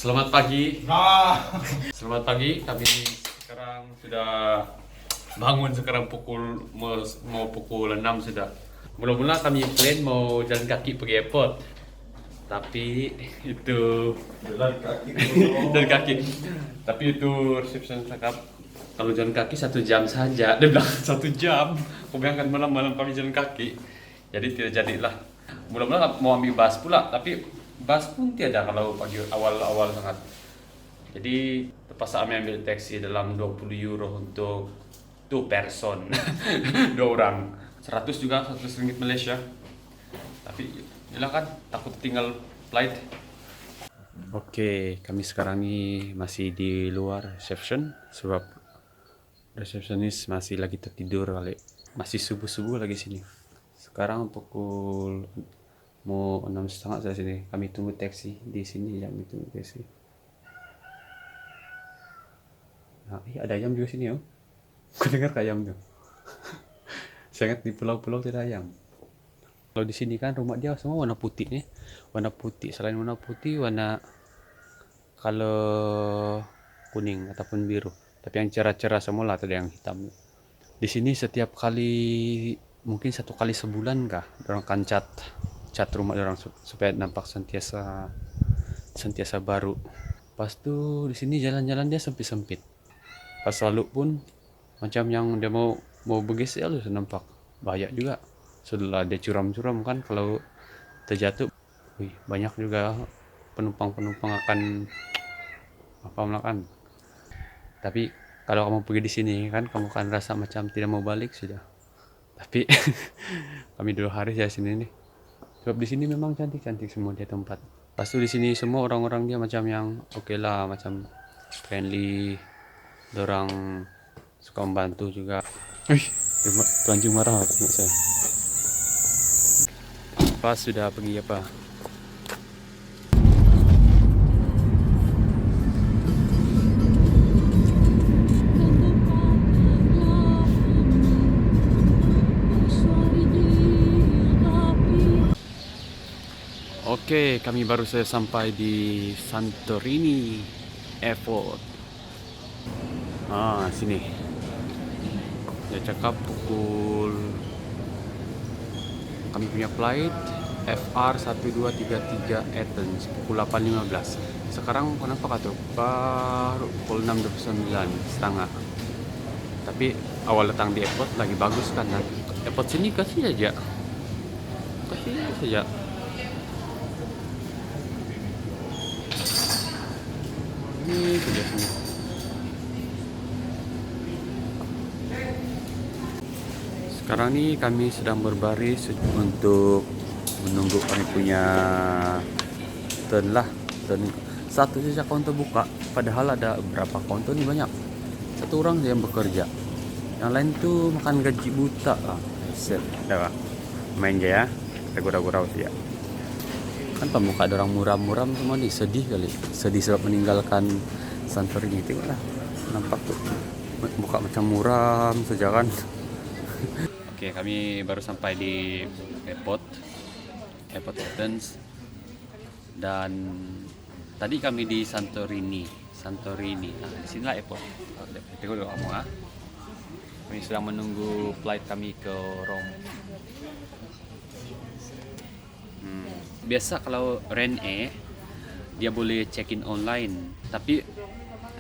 Selamat pagi. Selamat pagi. Kami sekarang sudah bangun sekarang mau pukul 6 sudah. Mula-mula kami plan mau jalan kaki pergi airport. Tapi itu Jalan kaki dulu. jalan kaki. Tapi itu reception cakap kalau jalan kaki 1 jam saja. Dia bilang 1 jam. Kau bayangkan malam-malam kami jalan kaki. Jadi tidak jadilah. Mula-mula mau ambil bus pula, tapi bus pun tiada kalau pagi awal-awal sangat. Jadi terpaksa kami ambil taksi dalam 20 euro untuk 2 person. 2 orang. 100 juga, 100 ringgit Malaysia. Tapi yalah kan takut tinggal flight. Oke, kami sekarang ini masih di luar reception sebab resepsionis masih lagi tertidur kali. Masih subuh-subuh lagi sini. Sekarang pukul mau 6:30 saya sini. Kami tunggu taksi di sini ya, kami tunggu taksi. Nah, ada ayam juga sini, oh. Aku dengar ayam tuh. Saya ingat di pulau-pulau tidak ayam. Kalau di sini kan rumah dia semua warna putih nih. Warna putih. Selain warna putih, warna kalau kuning ataupun biru. Tapi yang cerah-cerah semua lah, ada yang hitam. Di sini setiap kali mungkin 1 kali sebulan kah, orang kan cat rumah orang supaya nampak sentiasa baru. Pas tuh di sini jalan-jalan dia sempit-sempit. Pas lalu pun macam yang dia mau bergeser lu nampak bahaya juga. Setelah dia curam-curam kan kalau terjatuh, banyak juga penumpang akan makan. Tapi kalau kamu pergi di sini kan kamu akan rasa macam tidak mau balik sudah. Tapi kami 2 hari saya sini nih. Sebab di sini memang cantik-cantik semua dia tempat. Pas tuh di sini semua orang-orang dia macam yang oke lah, macam friendly. Orang suka membantu juga. Telanjang marah tengok saya. Pas sudah pergi apa? Oke, kami baru saja sampai di Santorini Airport. Sini. Dia cakap kami punya flight FR 1233 Athens pukul 8.15. Sekarang kenapa kata baru pukul 6.29 Tapi awal datang di airport lagi bagus kan. Airport sini kasih saja. Ini sudah sini. Sekarang ini kami sedang berbaris untuk menunggu kami punya turn lah. Satu saja counter buka, padahal ada berapa counter nih banyak. 1 orang yang bekerja, yang lain tuh makan gaji buta lah. Dah main aja ya, kita gurau-gurau sih ya. Kan pemuka ada orang muram-muram semua nih, sedih sebab meninggalkan Santorini. Tengoklah, nampak tuh muka macam muram saja kan. Oke, kami baru sampai di airport Athens, dan tadi kami di Santorini. Nah, di sinilah airport. Tengok dulu kamu ah. Kami sedang menunggu flight kami ke Rome. Biasa kalau Ryanair dia boleh check-in online, tapi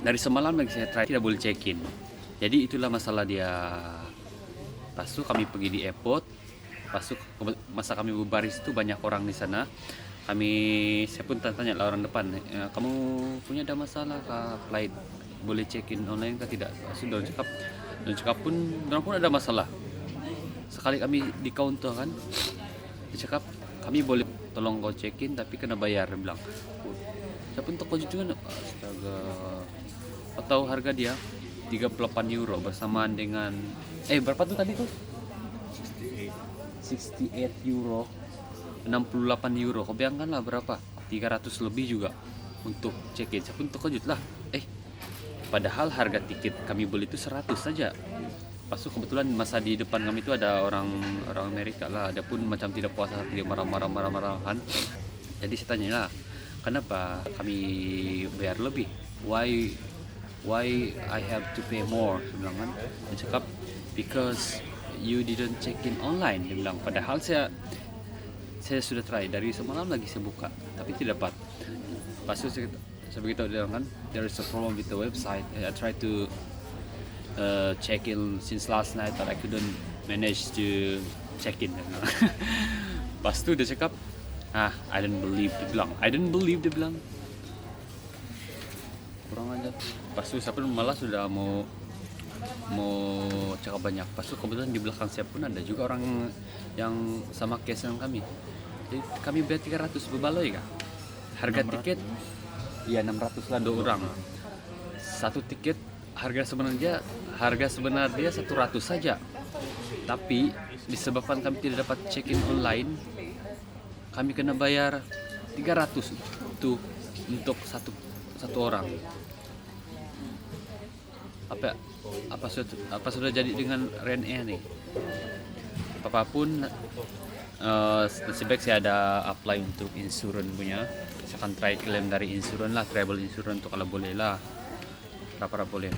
dari semalam lagi saya try tidak boleh check-in. Jadi itulah masalah dia. Pas itu kami pergi di airport, pas itu masa kami berbaris itu banyak orang di sana. Saya pun tanya lah orang depan, kamu punya ada masalah kah flight? Boleh check-in online kah tidak? Sudah cakap pun ada masalah. Sekali kami di counter kan, dia cakap kami boleh tolong kau check-in tapi kena bayar, dia bilang. Saya pun terkejut juga, astaga. Atau harga dia 38 euro bersamaan dengan berapa tuh tadi tuh? 68 euro, 68 euro. Kau bayangkan lah berapa? 300 lebih juga untuk check-in. Saya pun terkejut lah. Padahal harga tiket kami beli itu 100 saja. Pas itu kebetulan masa di depan kami itu ada orang Amerika lah. Ada pun macam tidak puas hati, dia marah-marah kan. Jadi saya tanya lah, kenapa kami bayar lebih? Why I have to pay more? Saya bilang kan. Dia cakap because you didn't check in online. Dia bilang padahal saya sudah try dari semalam lagi saya buka tapi tidak dapat. Pas itu saya beritahu dia kan there is a problem with the website. I try to check in since last night but I couldn't manage to check in. Pas itu dia cakap I don't believe dia bilang kurang aja. Pas itu saya pun malah sudah mau cakap banyak. Pas itu kebetulan di belakang saya pun ada juga orang yang sama case dengan kami. Jadi kami bayar 300 bebaloi kah? Harga 600. tiket ya 600 lah 2 orang. Satu tiket harga sebenarnya 100 saja. Tapi disebabkan kami tidak dapat check-in online, kami kena bayar 300 itu untuk satu orang. Apa sudah jadi dengan Ryanair nih? Apapun nasib baik saya ada apply untuk insurance punya. Saya akan try claim dari insurance lah, travel insurance untuk kalau boleh lah. Berapa boleh.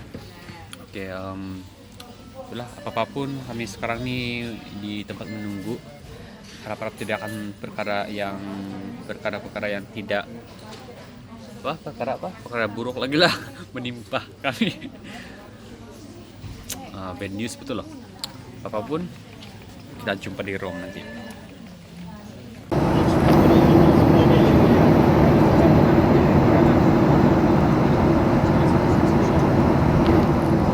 Oke, itulah apapun kami sekarang nih di tempat menunggu. Harap-harap tidak akan perkara yang tidak perkara buruk lagi lah menimpa kami. Bad news betul loh. Apapun kita jumpa di Rome nanti.